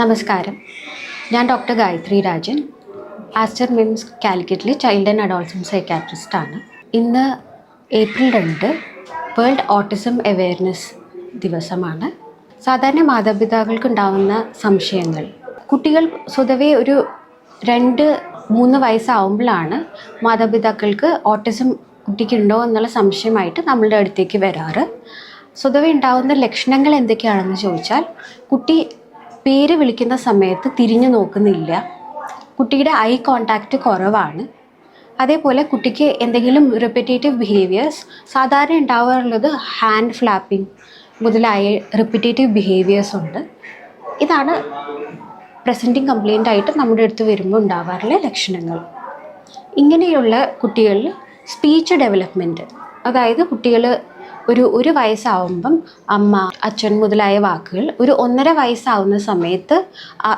നമസ്കാരം. ഞാൻ ഡോക്ടർ ഗായത്രി രാജൻ, ആസ്റ്റർ മിംസ് കാലിക്കറ്റിലെ ചൈൽഡ് ആൻഡ് അഡോളസെന്റ് സൈക്കാട്രിസ്റ്റാണ്. ഇന്ന് ഏപ്രിൽ 2 വേൾഡ് ഓട്ടിസം അവെയർനെസ് ദിവസമാണ്. സാധാരണ മാതാപിതാക്കൾക്കുണ്ടാവുന്ന സംശയങ്ങൾ, കുട്ടികൾ സ്വതവേ ഒരു 2-3 വയസ്സാവുമ്പോഴാണ് മാതാപിതാക്കൾക്ക് ഓട്ടിസം കുട്ടിക്കുണ്ടോ എന്നുള്ള സംശയമായിട്ട് നമ്മളുടെ അടുത്തേക്ക് വരാറ്. സ്വതവേ ഉണ്ടാകുന്ന ലക്ഷണങ്ങൾ എന്തൊക്കെയാണെന്ന് ചോദിച്ചാൽ, കുട്ടി പേര് വിളിക്കുന്ന സമയത്ത് തിരിഞ്ഞു നോക്കുന്നില്ല, കുട്ടിയുടെ ഐ കോണ്ടാക്റ്റ് കുറവാണ്, അതേപോലെ കുട്ടിക്ക് എന്തെങ്കിലും റിപ്പറ്റേറ്റീവ് ബിഹേവിയേഴ്സ്, സാധാരണ ഉണ്ടാവാറുള്ളത് ഹാൻഡ് ഫ്ലാപ്പിംഗ് മുതലായ റിപ്പറ്റേറ്റീവ് ബിഹേവിയേഴ്സ് ഉണ്ട്. ഇതാണ് പ്രസൻറ്റിങ് കംപ്ലയിൻ്റ് ആയിട്ട് നമ്മുടെ അടുത്ത് വരുമ്പോൾ ഉണ്ടാവാറുള്ള ലക്ഷണങ്ങൾ. ഇങ്ങനെയുള്ള കുട്ടികളിൽ സ്പീച്ച് ഡെവലപ്മെൻറ്റ്, അതായത് കുട്ടികൾ ഒരു വയസ്സാവുമ്പം അമ്മ, അച്ഛൻ മുതലായ വാക്കുകൾ ഒരു 1.5 വയസ്സാവുന്ന സമയത്ത്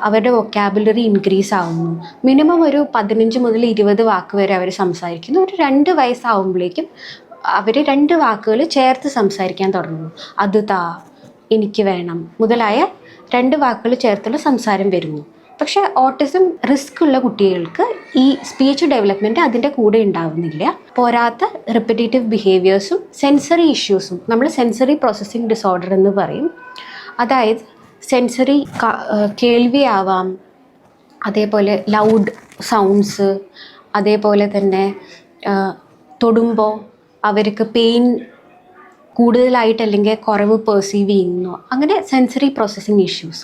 അവരുടെ വൊക്കാബുലറി ഇൻക്രീസ് ആവുന്നു. മിനിമം ഒരു 15 മുതൽ 20 വാക്ക് വരെ അവർ സംസാരിക്കുന്നു. ഒരു 2 വയസ്സാവുമ്പോഴേക്കും അവർ 2 വാക്കുകൾ ചേർത്ത് സംസാരിക്കാൻ തുടങ്ങുന്നു. അത് താ, എനിക്ക് വേണം മുതലായ 2 വാക്കുകൾ ചേർത്തുള്ള സംസാരം വരുന്നു. പക്ഷേ ഓട്ടിസം റിസ്ക് ഉള്ള കുട്ടികൾക്ക് ഈ സ്പീച്ച് ഡെവലപ്മെൻറ്റ് അതിൻ്റെ കൂടെ ഉണ്ടാവുന്നില്ല. പോരാത്ത റിപ്പറ്റേറ്റീവ് ബിഹേവിയേഴ്സും സെൻസറി ഇഷ്യൂസും നമ്മൾ സെൻസറി പ്രോസസ്സിംഗ് ഡിസോർഡർ എന്ന് പറയും. അതായത് സെൻസറി കേൾവിയാവാം, അതേപോലെ ലൗഡ് സൗണ്ട്സ്, അതേപോലെ തന്നെ തൊടുമ്പോൾ അവർക്ക് പെയിൻ കൂടുതലായിട്ട് അല്ലെങ്കിൽ കുറവ് പെർസീവ് ചെയ്യുന്നു, അങ്ങനെ സെൻസറി പ്രോസസ്സിങ് ഇഷ്യൂസ്.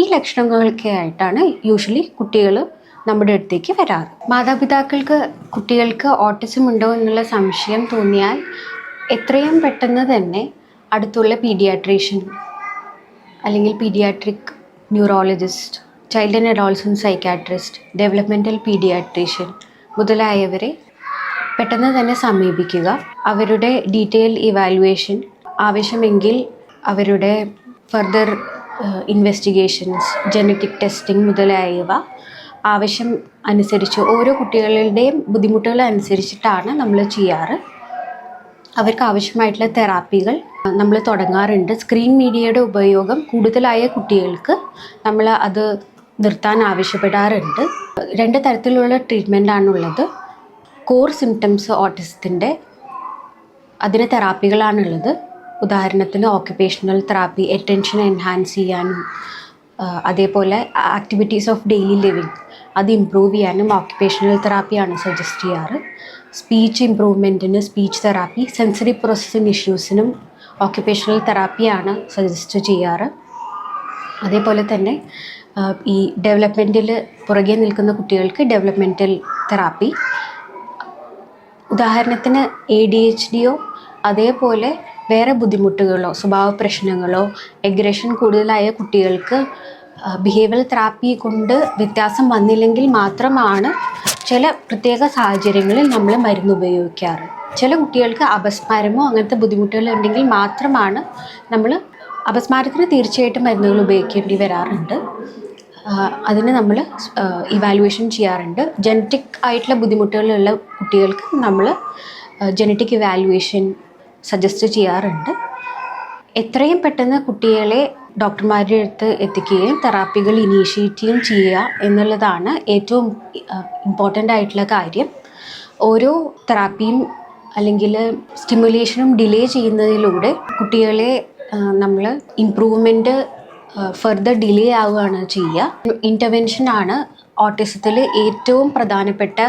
ഈ ലക്ഷണങ്ങളൊക്കെ ആയിട്ടാണ് യൂഷ്വലി കുട്ടികൾ നമ്മുടെ അടുത്തേക്ക് വരാറ്. മാതാപിതാക്കൾക്ക് കുട്ടികൾക്ക് ഓട്ടിസം ഉണ്ടോ എന്നുള്ള സംശയം തോന്നിയാൽ എത്രയും പെട്ടെന്ന് തന്നെ അടുത്തുള്ള പീഡിയാട്രീഷ്യൻ അല്ലെങ്കിൽ paediatric neurologist, child and adolescent psychiatrist, developmental paediatrician മുതലായവരെ പെട്ടെന്ന് തന്നെ സമീപിക്കുക. അവരുടെ ഡീറ്റെയിൽ ഇവാലുവേഷൻ, ആവശ്യമെങ്കിൽ അവരുടെ ഫർദർ ഇൻവെസ്റ്റിഗേഷൻസ്, ജനറ്റിക് ടെസ്റ്റിംഗ് മുതലായവ ആവശ്യം അനുസരിച്ച് ഓരോ കുട്ടികളുടെയും ബുദ്ധിമുട്ടുകൾ അനുസരിച്ചിട്ടാണ് നമ്മൾ ചെയ്യാറ്. അവർക്ക് ആവശ്യമായിട്ടുള്ള തെറാപ്പികൾ നമ്മൾ തുടങ്ങാറുണ്ട്. സ്ക്രീൻ മീഡിയയുടെ ഉപയോഗം കൂടുതലായ കുട്ടികൾക്ക് നമ്മൾ അത് നിർത്താൻ ആവശ്യപ്പെടാറുണ്ട്. 2 തരത്തിലുള്ള ട്രീറ്റ്മെൻറ്റാണുള്ളത്. കോർ സിംറ്റംസ് ഓട്ടിസത്തിൻ്റെ, അതിന് തെറാപ്പികളാണുള്ളത്. ഉദാഹരണത്തിന് ഓക്യുപേഷണൽ തെറാപ്പി, അറ്റൻഷൻ എൻഹാൻസ് ചെയ്യാനും അതേപോലെ ആക്ടിവിറ്റീസ് ഓഫ് ഡെയിലി ലിവിങ് അത് ഇമ്പ്രൂവ് ചെയ്യാനും ഓക്യുപേഷണൽ തെറാപ്പിയാണ് സജസ്റ്റ് ചെയ്യാറ്. സ്പീച്ച് ഇമ്പ്രൂവ്മെൻറ്റിന് സ്പീച്ച് തെറാപ്പി, സെൻസറി പ്രോസസ്സിംഗ് ഇഷ്യൂസിനും ഓക്യുപേഷണൽ തെറാപ്പിയാണ് സജസ്റ്റ് ചെയ്യാറ്. അതേപോലെ തന്നെ ഈ ഡെവലപ്മെൻറ്റിൽ പുറകെ നിൽക്കുന്ന കുട്ടികൾക്ക് ഡെവലപ്മെൻറ്റൽ തെറാപ്പി, ഉദാഹരണത്തിന് ADHDയോ അതേപോലെ വേറെ ബുദ്ധിമുട്ടുകളോ സ്വഭാവ പ്രശ്നങ്ങളോ എഗ്രഷൻ കൂടുതലായ കുട്ടികൾക്ക് ബിഹേവിയറൽ തെറാപ്പി കൊണ്ട് വ്യത്യാസം വന്നില്ലെങ്കിൽ മാത്രമാണ് ചില പ്രത്യേക സാഹചര്യങ്ങളിൽ നമ്മൾ മരുന്ന് ഉപയോഗിക്കാറ്. ചില കുട്ടികൾക്ക് അപസ്മാരമോ അങ്ങനത്തെ ബുദ്ധിമുട്ടുകൾ ഉണ്ടെങ്കിൽ മാത്രമാണ് നമ്മൾ, അപസ്മാരത്തിന് തീർച്ചയായിട്ടും മരുന്നുകൾ ഉപയോഗിക്കേണ്ടി വരാറുണ്ട്. അതിന് നമ്മൾ ഇവാലുവേഷൻ ചെയ്യാറുണ്ട്. ജനറ്റിക് ആയിട്ടുള്ള ബുദ്ധിമുട്ടുകളുള്ള കുട്ടികൾക്ക് നമ്മൾ ജനറ്റിക് ഇവാലുവേഷൻ സജസ്റ്റ് ചെയ്യാറുണ്ട്. എത്രയും പെട്ടെന്ന് കുട്ടികളെ ഡോക്ടർമാരുടെ അടുത്ത് എത്തിക്കുകയും തെറാപ്പികൾ ഇനീഷ്യേറ്റ് ചെയ്യുക എന്നുള്ളതാണ് ഏറ്റവും ഇമ്പോർട്ടൻ്റ് ആയിട്ടുള്ള കാര്യം. ഓരോ തെറാപ്പിയും അല്ലെങ്കിൽ സ്റ്റിമുലേഷനും ഡിലേ ചെയ്യുന്നതിലൂടെ കുട്ടികളെ നമ്മൾ ഇമ്പ്രൂവ്മെൻറ്റ് ഫർദർ ഡിലേ ആവുകയാണ് ചെയ്യുക. ഇൻ്റർവെൻഷനാണ് ഓട്ടിസത്തിൽ ഏറ്റവും പ്രധാനപ്പെട്ട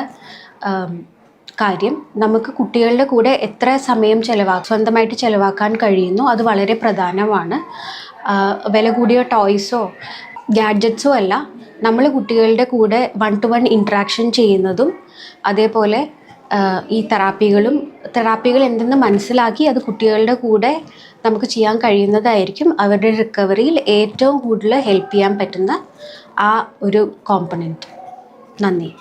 കാര്യം. നമുക്ക് കുട്ടികളുടെ കൂടെ എത്ര സമയം സ്വന്തമായിട്ട് ചിലവാക്കാൻ കഴിയുന്നു അത് വളരെ പ്രധാനമാണ്. വില കൂടിയ ടോയ്സോ ഗാഡ്ജറ്റ്സോ അല്ല, നമ്മൾ കുട്ടികളുടെ കൂടെ 1-to-1 ഇൻട്രാക്ഷൻ ചെയ്യുന്നതും അതേപോലെ ഈ തെറാപ്പികൾ എന്തെന്ന് മനസ്സിലാക്കി അത് കുട്ടികളുടെ കൂടെ നമുക്ക് ചെയ്യാൻ കഴിയുന്നതായിരിക്കും അവരുടെ റിക്കവറിയിൽ ഏറ്റവും കൂടുതൽ ഹെൽപ്പ് ചെയ്യാൻ പറ്റുന്ന ആ ഒരു കോമ്പണൻറ്റ്. നന്ദി.